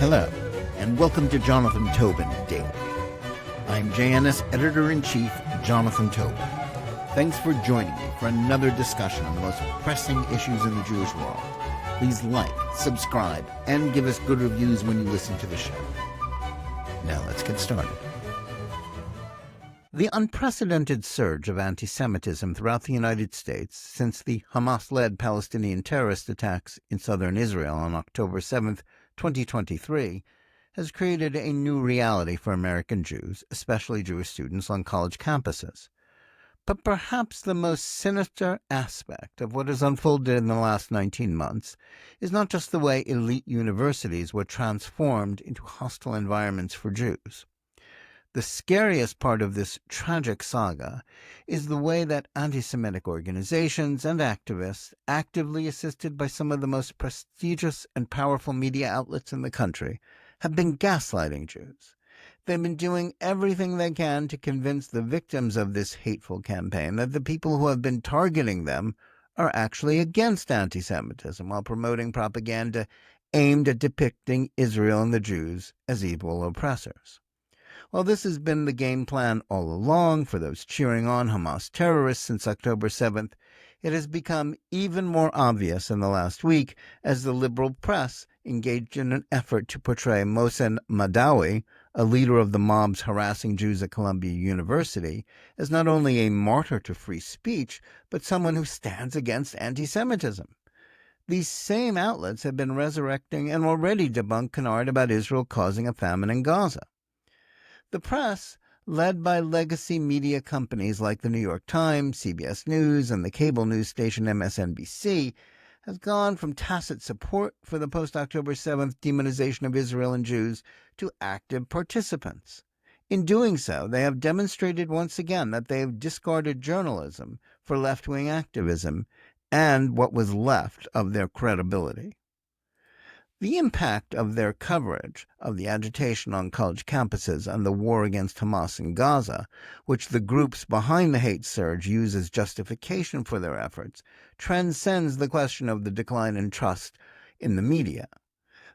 Hello, and welcome to Jonathan Tobin Daily. I'm JNS Editor-in-Chief Jonathan Tobin. Thanks for joining me for another discussion on the most pressing issues in the Jewish world. Please like, subscribe, and give us good reviews when you listen to the show. Now let's get started. The unprecedented surge of anti-Semitism throughout the United States since the Hamas-led Palestinian terrorist attacks in southern Israel on October 7th, 2023, has created a new reality for American Jews, especially Jewish students on college campuses. But perhaps the most sinister aspect of what has unfolded in the last 19 months is not just the way elite universities were transformed into hostile environments for Jews. The scariest part of this tragic saga is the way that anti-Semitic organizations and activists, actively assisted by some of the most prestigious and powerful media outlets in the country, have been gaslighting Jews. They've been doing everything they can to convince the victims of this hateful campaign that the people who have been targeting them are actually against anti-Semitism, while promoting propaganda aimed at depicting Israel and the Jews as evil oppressors. While this has been the game plan all along for those cheering on Hamas terrorists since October 7th, it has become even more obvious in the last week as the liberal press engaged in an effort to portray Mohsen Mahdawi, a leader of the mobs harassing Jews at Columbia University, as not only a martyr to free speech, but someone who stands against anti-Semitism. These same outlets have been resurrecting and already debunked canard about Israel causing a famine in Gaza. The press, led by legacy media companies like the New York Times, CBS News, and the cable news station MSNBC, has gone from tacit support for the post-October 7th demonization of Israel and Jews to active participants. In doing so, they have demonstrated once again that they have discarded journalism for left-wing activism and what was left of their credibility. The impact of their coverage of the agitation on college campuses and the war against Hamas in Gaza, which the groups behind the hate surge use as justification for their efforts, transcends the question of the decline in trust in the media.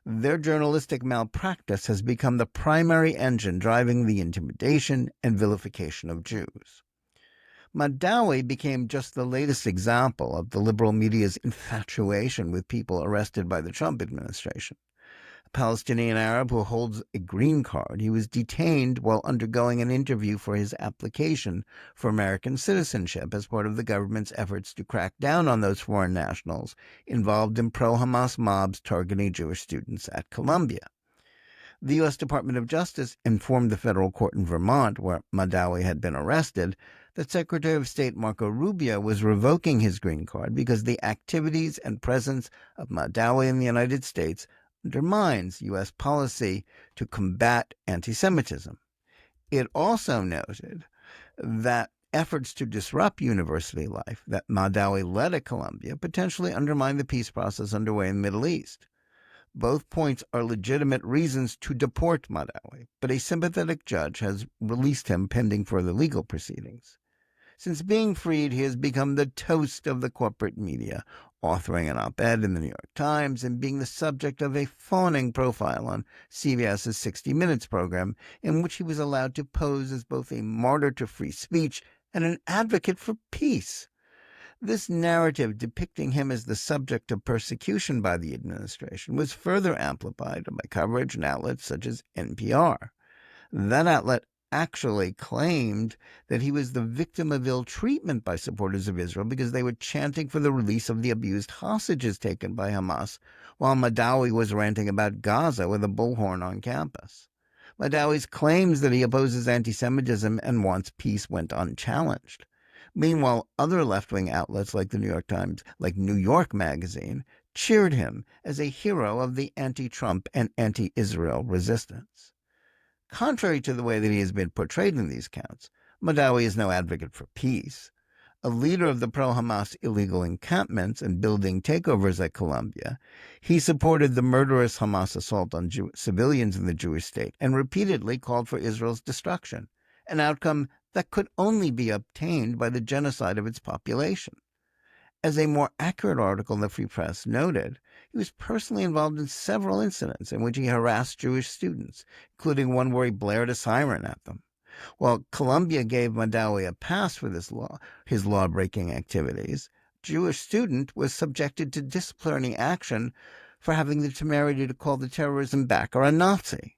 Their journalistic malpractice has become the primary engine driving the intimidation and vilification of Jews. Mahdawi became just the latest example of the liberal media's infatuation with people arrested by the Trump administration. A Palestinian Arab who holds a green card, he was detained while undergoing an interview for his application for American citizenship as part of the government's efforts to crack down on those foreign nationals involved in pro-Hamas mobs targeting Jewish students at Columbia. The U.S. Department of Justice informed the federal court in Vermont, where Mahdawi had been arrested, that Secretary of State Marco Rubio was revoking his green card because the activities and presence of Mahdawi in the United States undermines U.S. policy to combat anti-Semitism. It also noted that efforts to disrupt university life that Mahdawi led at Columbia potentially undermine the peace process underway in the Middle East. Both points are legitimate reasons to deport Mahdawi, but a sympathetic judge has released him pending further legal proceedings. Since being freed, he has become the toast of the corporate media, authoring an op-ed in the New York Times and being the subject of a fawning profile on CBS's 60 Minutes program, in which he was allowed to pose as both a martyr to free speech and an advocate for peace. This narrative depicting him as the subject of persecution by the administration was further amplified by coverage in outlets such as NPR. That outlet actually claimed that he was the victim of ill treatment by supporters of Israel because they were chanting for the release of the abused hostages taken by Hamas, while Mahdawi was ranting about Gaza with a bullhorn on campus. Mahdawi's claims that he opposes anti-Semitism and wants peace went unchallenged. Meanwhile, other left-wing outlets like the New York Times, like New York Magazine, cheered him as a hero of the anti-Trump and anti-Israel resistance. Contrary to the way that he has been portrayed in these counts, Mahdawi is no advocate for peace. A leader of the pro-Hamas illegal encampments and building takeovers at Columbia, he supported the murderous Hamas assault on civilians in the Jewish state and repeatedly called for Israel's destruction, an outcome that could only be obtained by the genocide of its population. As a more accurate article in the Free Press noted, he was personally involved in several incidents in which he harassed Jewish students, including one where he blared a siren at them. While Colombia gave Mahdawi a pass for his law-breaking activities, a Jewish student was subjected to disciplinary action for having the temerity to call the terrorism backer a Nazi.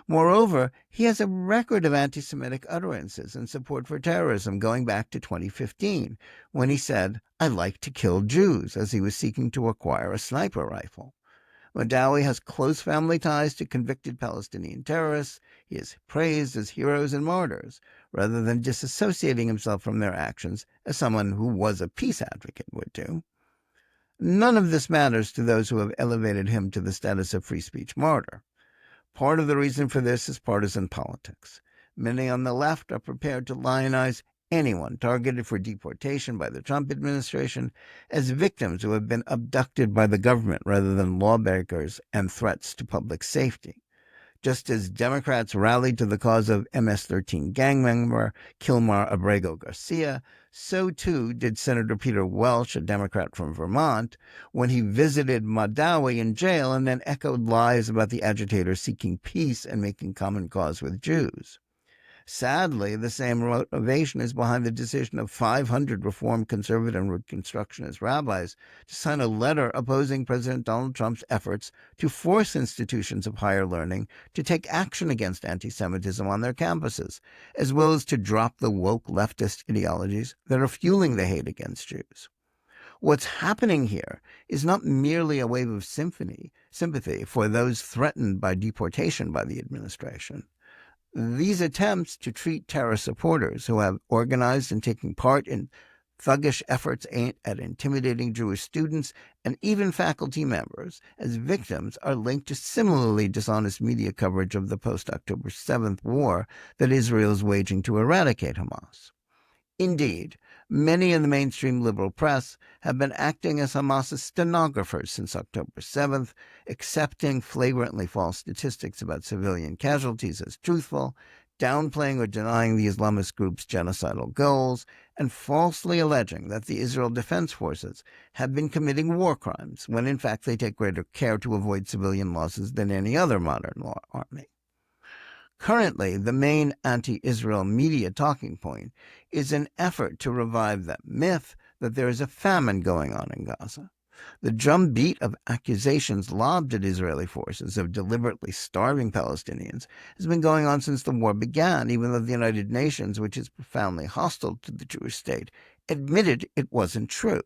Moreover, he has a record of anti-Semitic utterances in support for terrorism going back to 2015, when he said, "I like to kill Jews," as he was seeking to acquire a sniper rifle. Mahdawi has close family ties to convicted Palestinian terrorists. He is praised as heroes and martyrs, rather than disassociating himself from their actions as someone who was a peace advocate would do. None of this matters to those who have elevated him to the status of free speech martyr. Part of the reason for this is partisan politics. Many on the left are prepared to lionize anyone targeted for deportation by the Trump administration as victims who have been abducted by the government rather than lawbreakers and threats to public safety. Just as Democrats rallied to the cause of MS-13 gang member Kilmar Abrego Garcia, so too did Senator Peter Welch, a Democrat from Vermont, when he visited Mahdawi in jail and then echoed lies about the agitator seeking peace and making common cause with Jews. Sadly, the same motivation is behind the decision of 500 Reform conservative and Reconstructionist rabbis to sign a letter opposing President Donald Trump's efforts to force institutions of higher learning to take action against anti-Semitism on their campuses, as well as to drop the woke leftist ideologies that are fueling the hate against Jews. What's happening here is not merely a wave of sympathy for those threatened by deportation by the administration. These attempts to treat terrorist supporters who have organized and taken part in thuggish efforts aimed at intimidating Jewish students and even faculty members as victims are linked to similarly dishonest media coverage of the post-October 7th war that Israel is waging to eradicate Hamas. Indeed, many in the mainstream liberal press have been acting as Hamas's stenographers since October 7th, accepting flagrantly false statistics about civilian casualties as truthful, downplaying or denying the Islamist group's genocidal goals, and falsely alleging that the Israel Defense Forces have been committing war crimes, when in fact they take greater care to avoid civilian losses than any other modern law army. Currently, the main anti-Israel media talking point is an effort to revive the myth that there is a famine going on in Gaza. The drumbeat of accusations lobbed at Israeli forces of deliberately starving Palestinians has been going on since the war began, even though the United Nations, which is profoundly hostile to the Jewish state, admitted it wasn't true.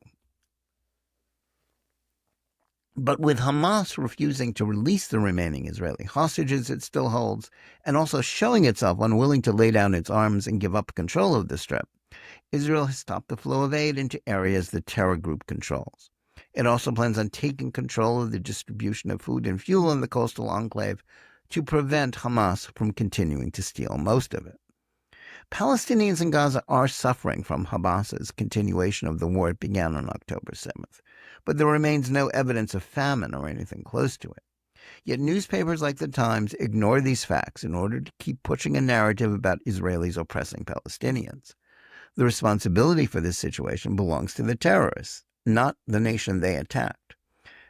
But with Hamas refusing to release the remaining Israeli hostages it still holds, and also showing itself unwilling to lay down its arms and give up control of the Strip, Israel has stopped the flow of aid into areas the terror group controls. It also plans on taking control of the distribution of food and fuel in the coastal enclave to prevent Hamas from continuing to steal most of it. Palestinians in Gaza are suffering from Hamas's continuation of the war it began on October 7th, but there remains no evidence of famine or anything close to it. Yet newspapers like The Times ignore these facts in order to keep pushing a narrative about Israelis oppressing Palestinians. The responsibility for this situation belongs to the terrorists, not the nation they attacked.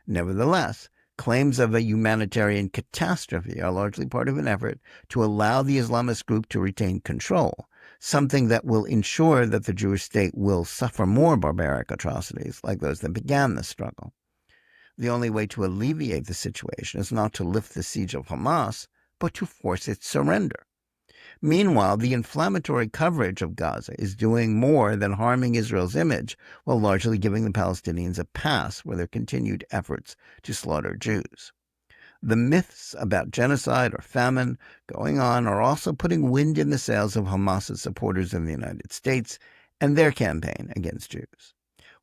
Nevertheless, claims of a humanitarian catastrophe are largely part of an effort to allow the Islamist group to retain control, something that will ensure that the Jewish state will suffer more barbaric atrocities like those that began the struggle. The only way to alleviate the situation is not to lift the siege of Hamas, but to force its surrender. Meanwhile, the inflammatory coverage of Gaza is doing more than harming Israel's image, while largely giving the Palestinians a pass for their continued efforts to slaughter Jews. The myths about genocide or famine going on are also putting wind in the sails of Hamas's supporters in the United States and their campaign against Jews.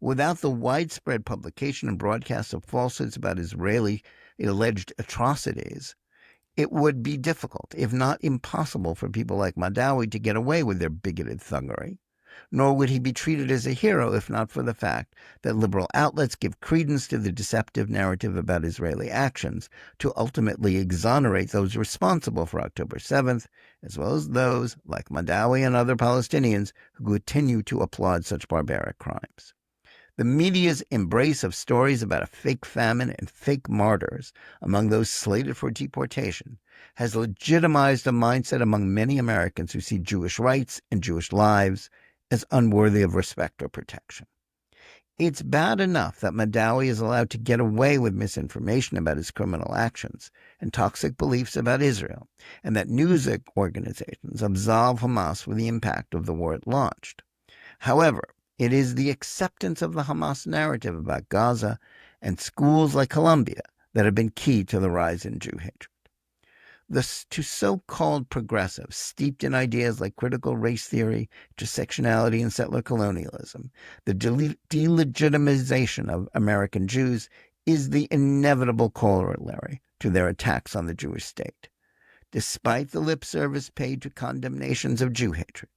Without the widespread publication and broadcast of falsehoods about Israeli alleged atrocities, it would be difficult, if not impossible, for people like Mahdawi to get away with their bigoted thuggery. Nor would he be treated as a hero if not for the fact that liberal outlets give credence to the deceptive narrative about Israeli actions to ultimately exonerate those responsible for October 7th, as well as those, like Mahdawi and other Palestinians, who continue to applaud such barbaric crimes. The media's embrace of stories about a fake famine and fake martyrs among those slated for deportation has legitimized a mindset among many Americans who see Jewish rights and Jewish lives as unworthy of respect or protection. It's bad enough that Mahdawi is allowed to get away with misinformation about his criminal actions and toxic beliefs about Israel, and that news organizations absolve Hamas for the impact of the war it launched. However, it is the acceptance of the Hamas narrative about Gaza and schools like Columbia that have been key to the rise in Jew hatred. To so-called progressives, steeped in ideas like critical race theory, intersectionality, and settler colonialism, the delegitimization of American Jews is the inevitable corollary to their attacks on the Jewish state. Despite the lip service paid to condemnations of Jew hatred,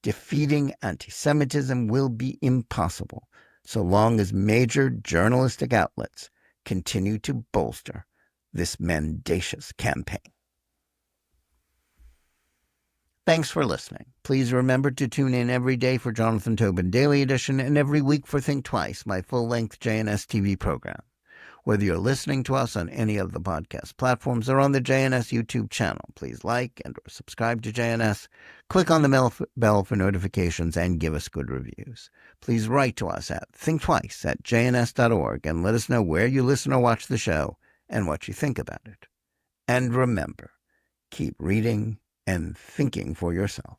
defeating anti-Semitism will be impossible so long as major journalistic outlets continue to bolster this mendacious campaign. Thanks for listening. Please remember to tune in every day for Jonathan Tobin Daily Edition and every week for Think Twice, my full-length JNS TV program. Whether you're listening to us on any of the podcast platforms or on the JNS YouTube channel, please like and or subscribe to JNS, click on the bell for notifications, and give us good reviews. Please write to us at thinktwice@jns.org and let us know where you listen or watch the show and what you think about it. And remember, keep reading and thinking for yourself.